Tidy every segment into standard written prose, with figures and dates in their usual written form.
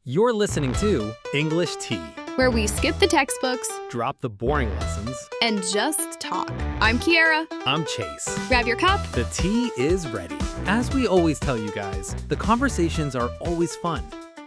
You're listening to EnglishTea. Where we skip the textbooks Drop the boring lessons. and just talk. I'm Kiara. I'm Chase. Grab your cup. The tea is ready. As we always tell you guys, the conversations are always fun.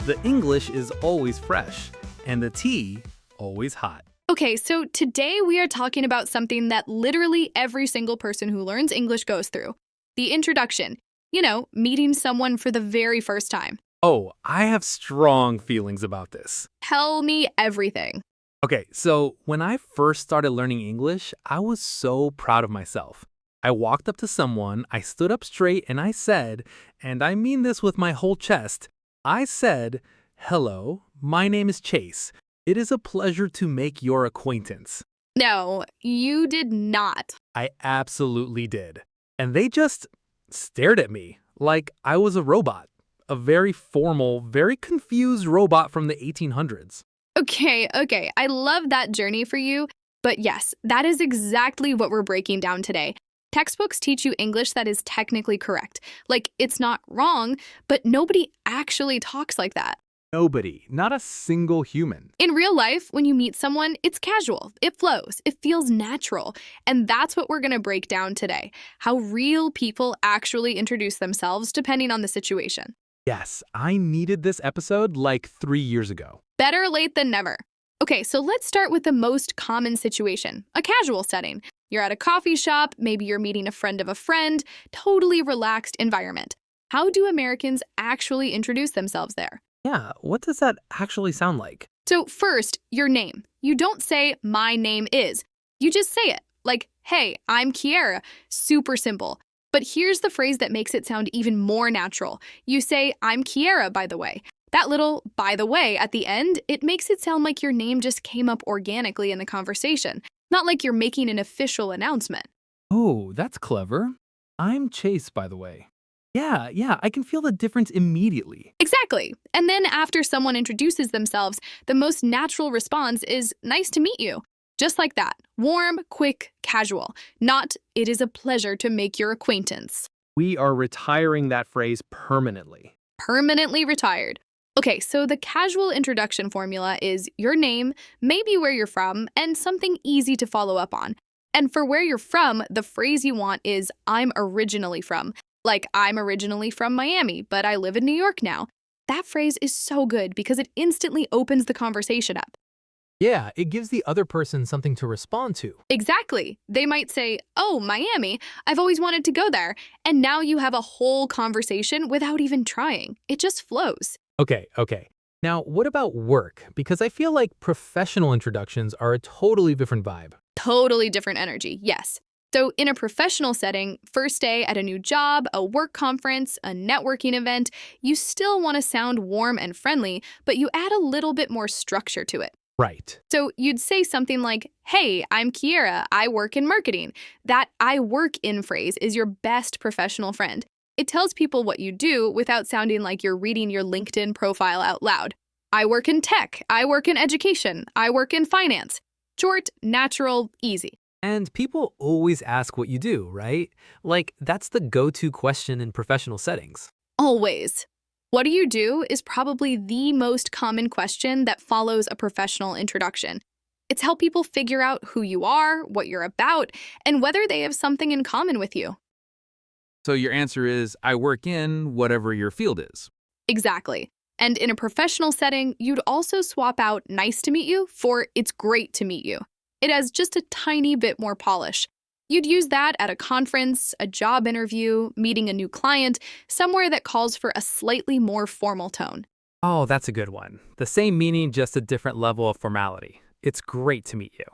The English is always fresh. And the tea, always hot. Okay, so today we are talking about something that literally every single person who learns English goes through. The introduction. You know, meeting someone for the very first time. Oh, I have strong feelings about this. Tell me everything. Okay, so when I first started learning English, I was so proud of myself. I walked up to someone, I stood up straight, and I said, and I mean this with my whole chest, I said, "Hello, my name is Chase. It is a pleasure to make your acquaintance." No, you did not. I absolutely did. And they just stared at me like I was a robot. A very formal, very confused robot from the 1800s. Okay, I love that journey for you. But yes, that is exactly what we're breaking down today. Textbooks teach you English that is technically correct. Like, it's not wrong, but nobody actually talks like that. Nobody, not a single human. In real life, when you meet someone, it's casual, it flows, it feels natural. And that's what we're going to break down today. How real people actually introduce themselves depending on the situation. Yes, I needed this episode like 3 years ago. Better late than never. Okay, so let's start with the most common situation, a casual setting. You're at a coffee shop, maybe you're meeting a friend of a friend, totally relaxed environment. How do Americans actually introduce themselves there? Yeah, what does that actually sound like? So first, your name. You don't say, "My name is." You just say it, like, "Hey, I'm Kiara." Super simple. But here's the phrase that makes it sound even more natural. You say, "I'm Kiara, by the way." That little "by the way" at the end, it makes it sound like your name just came up organically in the conversation, not like you're making an official announcement. Oh, that's clever. I'm Chase, by the way. Yeah, I can feel the difference immediately. Exactly. And then after someone introduces themselves, the most natural response is, "Nice to meet you." Just like that. Warm, quick, casual. Not, "It is a pleasure to make your acquaintance." We are retiring that phrase permanently. Permanently retired. Okay, so the casual introduction formula is your name, maybe where you're from, and something easy to follow up on. And for where you're from, the phrase you want is "I'm originally from." Like, "I'm originally from Miami, but I live in New York now." That phrase is so good because it instantly opens the conversation up. Yeah, it gives the other person something to respond to. Exactly. They might say, "Oh, Miami, I've always wanted to go there." And now you have a whole conversation without even trying. It just flows. Okay. Now, what about work? Because I feel like professional introductions are a totally different vibe. Totally different energy, yes. So in a professional setting, first day at a new job, a work conference, a networking event, you still want to sound warm and friendly, but you add a little bit more structure to it. Right. So you'd say something like, "Hey, I'm Kiara, I work in marketing." That "I work in" phrase is your best professional friend. It tells people what you do without sounding like you're reading your LinkedIn profile out loud. "I work in tech, I work in education, I work in finance." Short, natural, easy. And people always ask what you do, right? Like, that's the go-to question in professional settings. Always. "What do you do?" is probably the most common question that follows a professional introduction. It's how people figure out who you are, what you're about, and whether they have something in common with you. So your answer is, I work in whatever your field is. Exactly. And in a professional setting, you'd also swap out "nice to meet you" for "it's great to meet you." It has just a tiny bit more polish. You'd use that at a conference, a job interview, meeting a new client, somewhere that calls for a slightly more formal tone. Oh, that's a good one. The same meaning, just a different level of formality. It's great to meet you.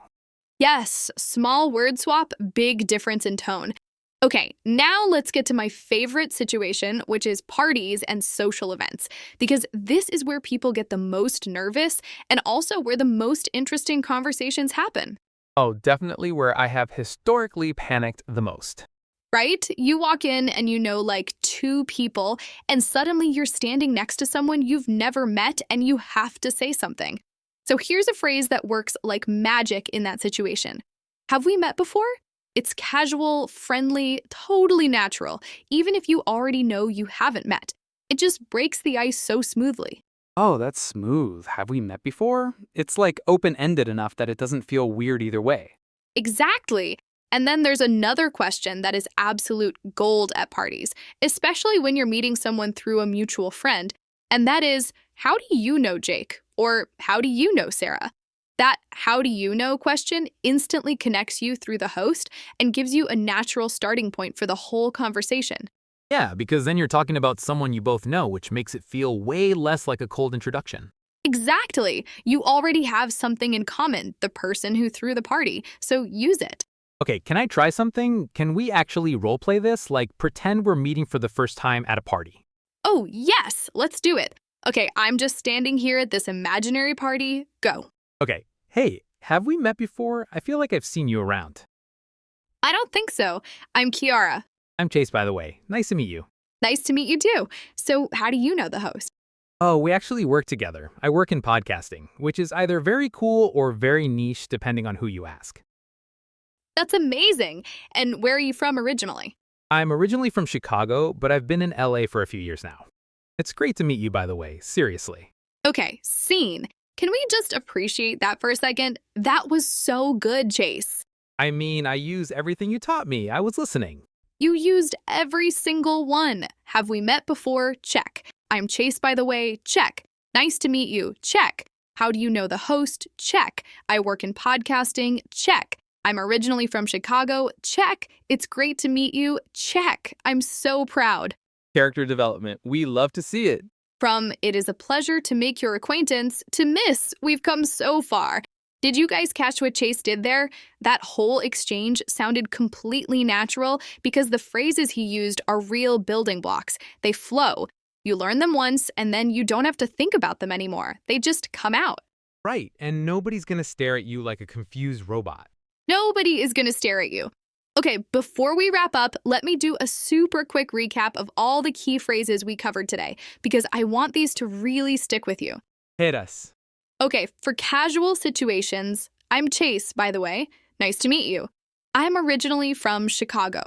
Yes, small word swap, big difference in tone. Okay, now let's get to my favorite situation, which is parties and social events, because this is where people get the most nervous and also where the most interesting conversations happen. Oh, definitely where I have historically panicked the most. Right? You walk in and you know like two people, and suddenly you're standing next to someone you've never met and you have to say something. So here's a phrase that works like magic in that situation. "Have we met before?" It's casual, friendly, totally natural, even if you already know you haven't met. It just breaks the ice so smoothly. Oh, that's smooth. Have we met before? It's like open-ended enough that it doesn't feel weird either way. Exactly. And then there's another question that is absolute gold at parties, especially when you're meeting someone through a mutual friend. And that is, how do you know Jake? Or how do you know Sarah? That how do you know question instantly connects you through the host and gives you a natural starting point for the whole conversation. Yeah, because then you're talking about someone you both know, which makes it feel way less like a cold introduction. Exactly. You already have something in common, the person who threw the party, so use it. Okay, can I try something? Can we actually roleplay this? Like, pretend we're meeting for the first time at a party. Oh, yes, let's do it. Okay, I'm just standing here at this imaginary party. Go. Okay, hey, have we met before? I feel like I've seen you around. I don't think so. I'm Kiara. I'm Chase, by the way. Nice to meet you. Nice to meet you too. So, how do you know the host? Oh, we actually work together. I work in podcasting, which is either very cool or very niche depending on who you ask. That's amazing. And where are you from originally? I'm originally from Chicago, but I've been in LA for a few years now. It's great to meet you, by the way, seriously. Okay, scene. Can we just appreciate that for a second? That was so good, Chase. I mean, I use everything you taught me. I was listening. You used every single one. Have we met before? Check. I'm Chase, by the way. Check. Nice to meet you. Check. How do you know the host? Check. I work in podcasting. Check. I'm originally from Chicago. Check. It's great to meet you. Check. I'm so proud. Character development. We love to see it. From it is a pleasure to make your acquaintance to miss, we've come so far. Did you guys catch what Chase did there? That whole exchange sounded completely natural because the phrases he used are real building blocks. They flow. You learn them once, and then you don't have to think about them anymore. They just come out. Right, and nobody's gonna stare at you like a confused robot. Nobody is going to stare at you. Okay, before we wrap up, let me do a super quick recap of all the key phrases we covered today because I want these to really stick with you. Hit us. Okay, for casual situations, I'm Chase, by the way. Nice to meet you. I'm originally from Chicago.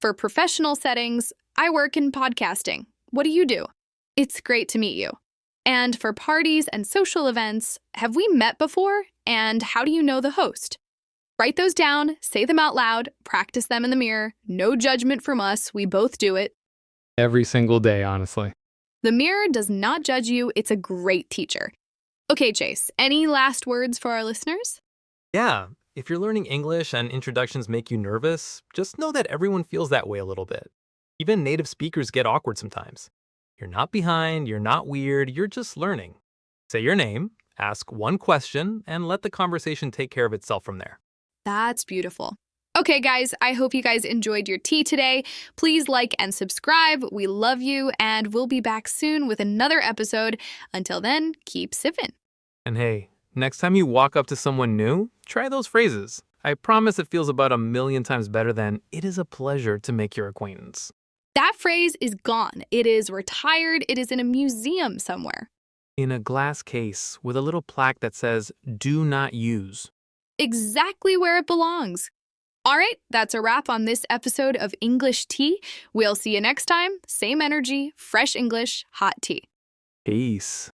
For professional settings, I work in podcasting. What do you do? It's great to meet you. And for parties and social events, have we met before? And how do you know the host? Write those down, say them out loud, practice them in the mirror. No judgment from us, we both do it. Every single day, honestly. The mirror does not judge you, it's a great teacher. Okay, Chase, any last words for our listeners? Yeah, if you're learning English and introductions make you nervous, just know that everyone feels that way a little bit. Even native speakers get awkward sometimes. You're not behind, you're not weird, you're just learning. Say your name, ask one question, and let the conversation take care of itself from there. That's beautiful. Okay, guys, I hope you guys enjoyed your tea today. Please like and subscribe. We love you, and we'll be back soon with another episode. Until then, keep sipping. And hey, next time you walk up to someone new, try those phrases. I promise it feels about 1,000,000 times better than, "It is a pleasure to make your acquaintance." That phrase is gone. It is retired. It is in a museum somewhere. In a glass case with a little plaque that says, "Do not use." Exactly where it belongs. All right, that's a wrap on this episode of English Tea. We'll see you next time. Same energy, fresh English, hot tea. Peace.